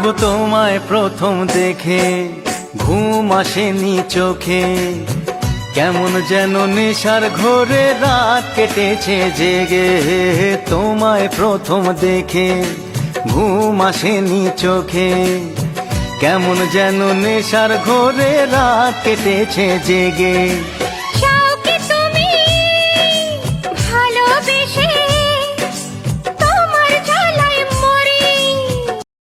তবু তোমায় প্রথম দেখে ঘুম আসেনি চোখে, কেমন যেন নেশার ঘোরে রাত কেটেছে জেগে। তোমায় প্রথম দেখে ঘুম আসেনি চোখে, কেমন যেন নেশার ঘোরে রাত কেটেছে জেগে।